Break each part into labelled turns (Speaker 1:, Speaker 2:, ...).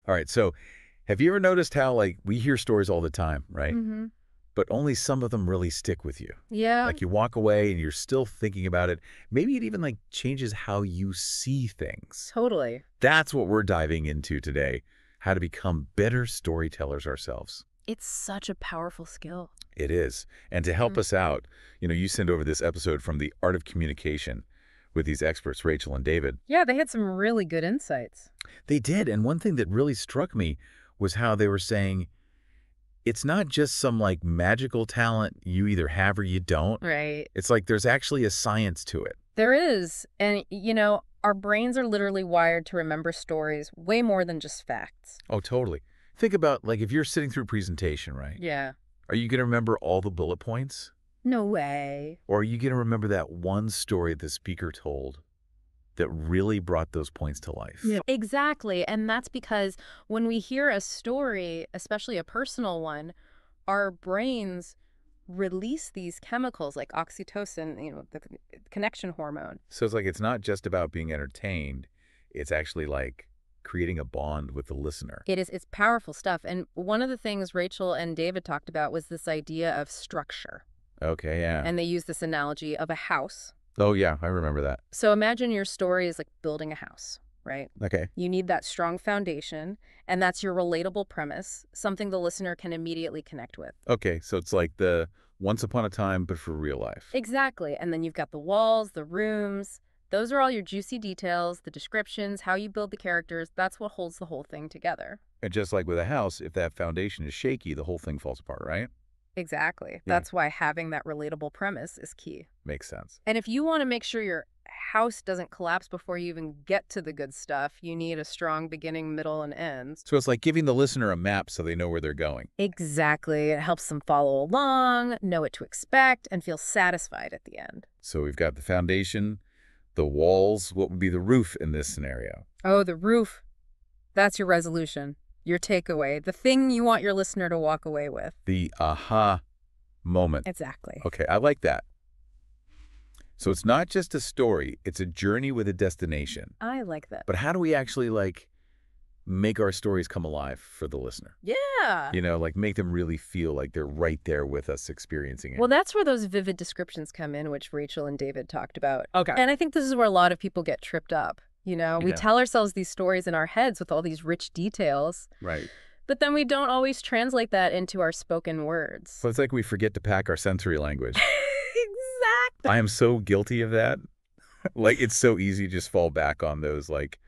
Speaker 1: All right, so have you ever noticed how, like, we hear stories all the time, right?
Speaker 2: Mm-hmm.
Speaker 1: But only some of them really stick with you.
Speaker 2: Yeah,
Speaker 1: Like, you walk away and you're still thinking about it. Maybe it even, like, changes how you see things.
Speaker 2: totally.
Speaker 1: That's what we're diving into today, how to become better storytellers ourselves.
Speaker 2: It's such a powerful skill.
Speaker 1: It is. And to help
Speaker 2: Mm.
Speaker 1: us out, you send over this episode from The Art of Communication with these experts, Rachel and David.
Speaker 2: Yeah, they had some really good insights.
Speaker 1: They did, and one thing that really struck me was how they were saying it's not just some, like, magical talent you either have or you don't.
Speaker 2: Right.
Speaker 1: It's like there's actually a science to it.
Speaker 2: There is. And, our brains are literally wired to remember stories way more than just facts.
Speaker 1: Oh, totally. Think about, like, if you're sitting through a presentation, right?
Speaker 2: Yeah.
Speaker 1: Are you going to remember all the bullet points?
Speaker 2: No way.
Speaker 1: Or are you going to remember that one story the speaker told that really brought those points to life?
Speaker 2: Yeah. Exactly. And that's because when we hear a story, especially a personal one, our brains release these chemicals like oxytocin, the connection hormone.
Speaker 1: So it's like it's not just about being entertained. It's actually like creating a bond with the listener.
Speaker 2: It's powerful stuff. And one of the things Rachel and David talked about was this idea of structure.
Speaker 1: Okay, yeah.
Speaker 2: And they use this analogy of a house.
Speaker 1: Oh, yeah, I remember that.
Speaker 2: So imagine your story is like building a house, right?
Speaker 1: Okay.
Speaker 2: You need that strong foundation, and that's your relatable premise, something the listener can immediately connect with.
Speaker 1: Okay, so it's like the once upon a time, but for real life.
Speaker 2: Exactly. And then you've got the walls, the rooms. Those are all your juicy details, the descriptions, how you build the characters. That's what holds the whole thing together.
Speaker 1: And just like with a house, if that foundation is shaky, the whole thing falls apart, right?
Speaker 2: Exactly.
Speaker 1: Yeah.
Speaker 2: That's why having that relatable premise is key.
Speaker 1: Makes sense.
Speaker 2: And if you want to make sure your house doesn't collapse before you even get to the good stuff, you need a strong beginning, middle, and end.
Speaker 1: So it's like giving the listener a map so they know where they're going.
Speaker 2: Exactly. It helps them follow along, know what to expect, and feel satisfied at the end.
Speaker 1: So we've got the foundation, the walls. What would be the roof in this scenario?
Speaker 2: Oh, the roof. That's your resolution, your takeaway, the thing you want your listener to walk away with.
Speaker 1: The aha moment.
Speaker 2: Exactly.
Speaker 1: Okay, I like that. So it's not just a story, it's a journey with a destination.
Speaker 2: I like that.
Speaker 1: But how do we actually, like, make our stories come alive for the listener?
Speaker 2: Yeah.
Speaker 1: Like make them really feel like they're right there with us experiencing it.
Speaker 2: Well, that's where those vivid descriptions come in, which Rachel and David talked about.
Speaker 1: Okay.
Speaker 2: And I think this is where a lot of people get tripped up. We
Speaker 1: Yeah.
Speaker 2: tell ourselves these stories in our heads with all these rich details,
Speaker 1: Right.
Speaker 2: but then we don't always translate that into our spoken words.
Speaker 1: So it's like we forget to pack our sensory language.
Speaker 2: Exactly.
Speaker 1: I am so guilty of that. Like, it's so easy to just fall back on those, like,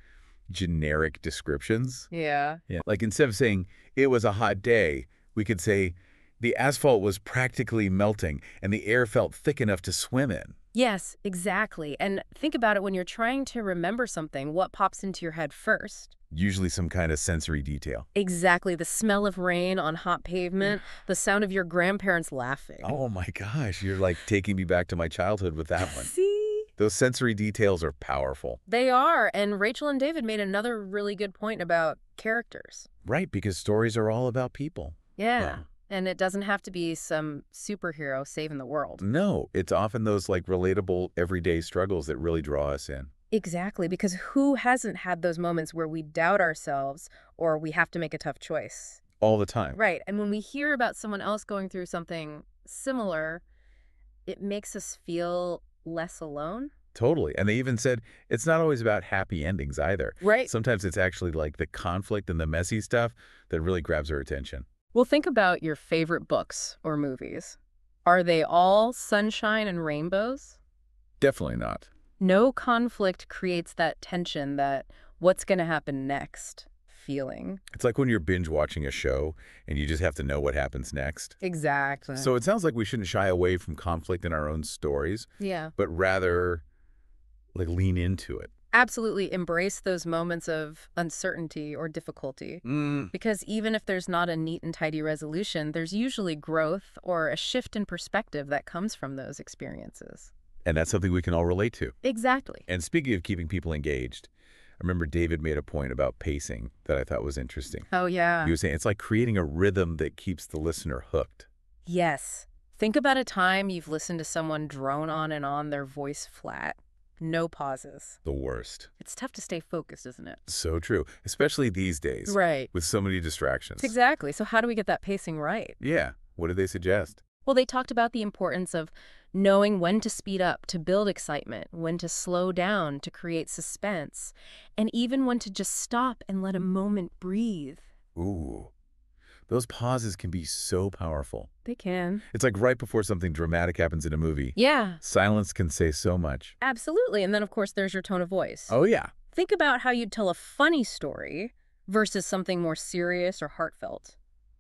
Speaker 1: generic descriptions.
Speaker 2: Yeah.
Speaker 1: Yeah. Like, instead of saying, it was a hot day, we could say, the asphalt was practically melting and the air felt thick enough to swim in.
Speaker 2: Yes, exactly. And think about it when you're trying to remember something, what pops into your head first?
Speaker 1: Usually some kind of sensory detail.
Speaker 2: Exactly. The smell of rain on hot pavement, the sound of your grandparents laughing.
Speaker 1: Oh my gosh, you're like taking me back to my childhood with that one.
Speaker 2: See?
Speaker 1: Those sensory details are powerful.
Speaker 2: They are. And Rachel and David made another really good point about characters.
Speaker 1: Right, because stories are all about people.
Speaker 2: Yeah.
Speaker 1: Wow.
Speaker 2: And it doesn't have to be some superhero saving the world.
Speaker 1: No, it's often those like relatable everyday struggles that really draw us in.
Speaker 2: Exactly. Because who hasn't had those moments where we doubt ourselves or we have to make a tough choice?
Speaker 1: All the time.
Speaker 2: Right. And when we hear about someone else going through something similar, it makes us feel less alone.
Speaker 1: Totally. And they even said it's not always about happy endings either.
Speaker 2: Right.
Speaker 1: Sometimes it's actually like the conflict and the messy stuff that really grabs our attention.
Speaker 2: Well, think about your favorite books or movies. Are they all sunshine and rainbows?
Speaker 1: Definitely not.
Speaker 2: No conflict creates that tension, that what's going to happen next feeling.
Speaker 1: It's like when you're binge watching a show and you just have to know what happens next.
Speaker 2: Exactly.
Speaker 1: So it sounds like we shouldn't shy away from conflict in our own stories,
Speaker 2: yeah,
Speaker 1: but rather like lean into it.
Speaker 2: absolutely embrace those moments of uncertainty or difficulty. Because even if there's not a neat and tidy resolution, there's usually growth or a shift in perspective that comes from those experiences.
Speaker 1: And that's something we can all relate to.
Speaker 2: Exactly.
Speaker 1: And speaking of keeping people engaged, I remember David made a point about pacing that I thought was interesting.
Speaker 2: Oh, yeah.
Speaker 1: He was saying it's like creating a rhythm that keeps the listener hooked.
Speaker 2: Yes. Think about a time you've listened to someone drone on and on, their voice flat. No pauses.
Speaker 1: The worst.
Speaker 2: It's tough to stay focused, isn't it?
Speaker 1: So true, especially these days
Speaker 2: Right.
Speaker 1: with so many distractions.
Speaker 2: Exactly. So how do we get that pacing right?
Speaker 1: Yeah. What did they suggest?
Speaker 2: Well, they talked about the importance of knowing when to speed up to build excitement, when to slow down to create suspense, and even when to just stop and let a moment breathe.
Speaker 1: Ooh. Those pauses can be so powerful.
Speaker 2: They can.
Speaker 1: It's like right before something dramatic happens in a movie.
Speaker 2: Yeah,
Speaker 1: Silence can say so much.
Speaker 2: absolutely. And then, of course, there's your tone of voice.
Speaker 1: Oh, yeah.
Speaker 2: Think about how you'd tell a funny story versus something more serious or heartfelt.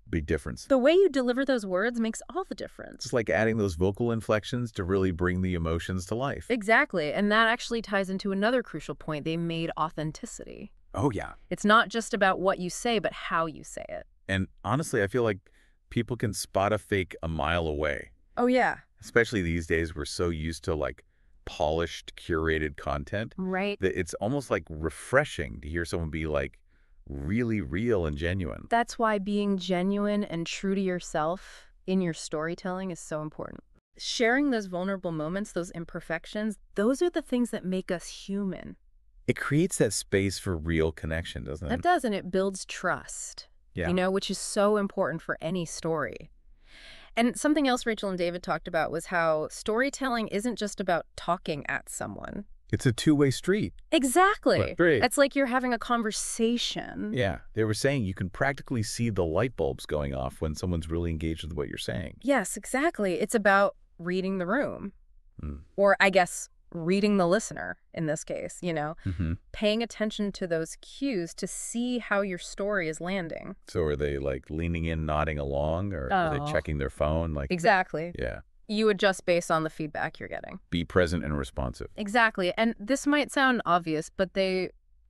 Speaker 1: Big difference.
Speaker 2: The way you deliver those words makes all the difference.
Speaker 1: It's like adding those vocal inflections to really bring the emotions to life.
Speaker 2: Exactly. And that actually ties into another crucial point they made: authenticity.
Speaker 1: Oh, yeah.
Speaker 2: It's not just about what you say, but how you say it.
Speaker 1: And honestly, I feel like people can spot a fake a mile away.
Speaker 2: Oh, yeah.
Speaker 1: Especially these days, we're so used to like polished, curated content
Speaker 2: Right.
Speaker 1: that it's almost like refreshing to hear someone be like really real and genuine.
Speaker 2: That's why being genuine and true to yourself in your storytelling is so important. Sharing those vulnerable moments, those imperfections, those are the things that make us human.
Speaker 1: It creates that space for real connection, doesn't
Speaker 2: That
Speaker 1: it?
Speaker 2: does, and it builds trust.
Speaker 1: Yeah.
Speaker 2: Which is so important for any story. And something else Rachel and David talked about was how storytelling isn't just about talking at someone.
Speaker 1: It's a two-way street.
Speaker 2: Exactly.
Speaker 1: Right. Great.
Speaker 2: It's like you're having a conversation.
Speaker 1: Yeah. They were saying you can practically see the light bulbs going off when someone's really engaged with what you're saying.
Speaker 2: Yes, exactly. It's about reading the room.
Speaker 1: Mm.
Speaker 2: Or I guess reading the listener in this case,
Speaker 1: Mm-hmm.
Speaker 2: paying attention to those cues to see how your story is landing.
Speaker 1: So are they like leaning in, nodding along, or are
Speaker 2: Oh.
Speaker 1: they checking their phone? Like,
Speaker 2: Exactly.
Speaker 1: yeah.
Speaker 2: You adjust based on the feedback you're getting.
Speaker 1: Be present and responsive.
Speaker 2: Exactly. And this might sound obvious, but they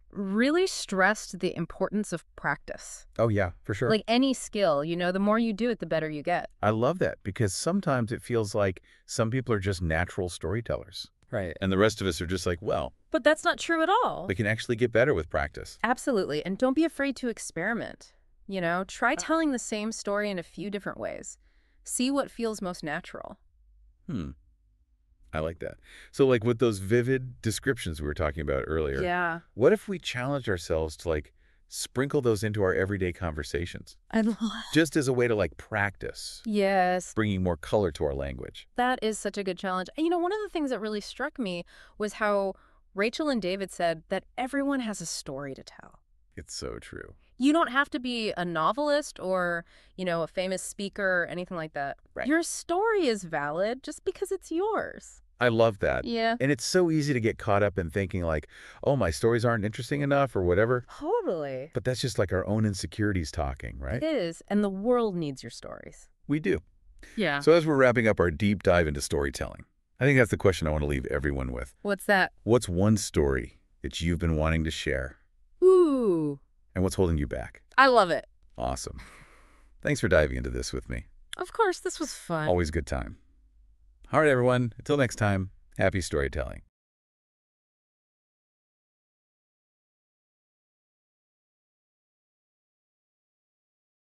Speaker 2: really stressed the importance of practice.
Speaker 1: Oh, yeah, for sure.
Speaker 2: Like any skill, the more you do it, the better you get.
Speaker 1: I love that because sometimes it feels like some people are just natural storytellers.
Speaker 3: Right.
Speaker 1: And the rest of us are just like, well,
Speaker 2: But that's not true at all.
Speaker 1: we can actually get better with practice.
Speaker 2: Absolutely. And don't be afraid to experiment. Try telling the same story in a few different ways. See what feels most natural.
Speaker 1: I like that. So like with those vivid descriptions we were talking about earlier,
Speaker 2: Yeah.
Speaker 1: what if we challenged ourselves to like sprinkle those into our everyday conversations
Speaker 2: I love.
Speaker 1: just as a way to like practice,
Speaker 2: Yes.
Speaker 1: bringing more color to our language?
Speaker 2: That is such a good challenge. And one of the things that really struck me was how Rachel and David said that everyone has a story to tell.
Speaker 1: It's so true.
Speaker 2: You don't have to be a novelist or, a famous speaker or anything like that.
Speaker 1: Right.
Speaker 2: Your story is valid just because it's yours.
Speaker 1: I love that.
Speaker 2: Yeah.
Speaker 1: And it's so easy to get caught up in thinking like, oh, my stories aren't interesting enough or whatever.
Speaker 2: Totally.
Speaker 1: But that's just like our own insecurities talking, right?
Speaker 2: It is. And the world needs your stories.
Speaker 1: We do.
Speaker 2: Yeah.
Speaker 1: So as we're wrapping up our deep dive into storytelling, I think that's the question I want to leave everyone with.
Speaker 2: What's that?
Speaker 1: What's one story that you've been wanting to share?
Speaker 2: Ooh.
Speaker 1: And what's holding you back?
Speaker 2: I love it.
Speaker 1: Awesome. Thanks for diving into this with me.
Speaker 2: Of course, this was fun.
Speaker 1: Always a good time. All right, everyone. Until next time, happy storytelling.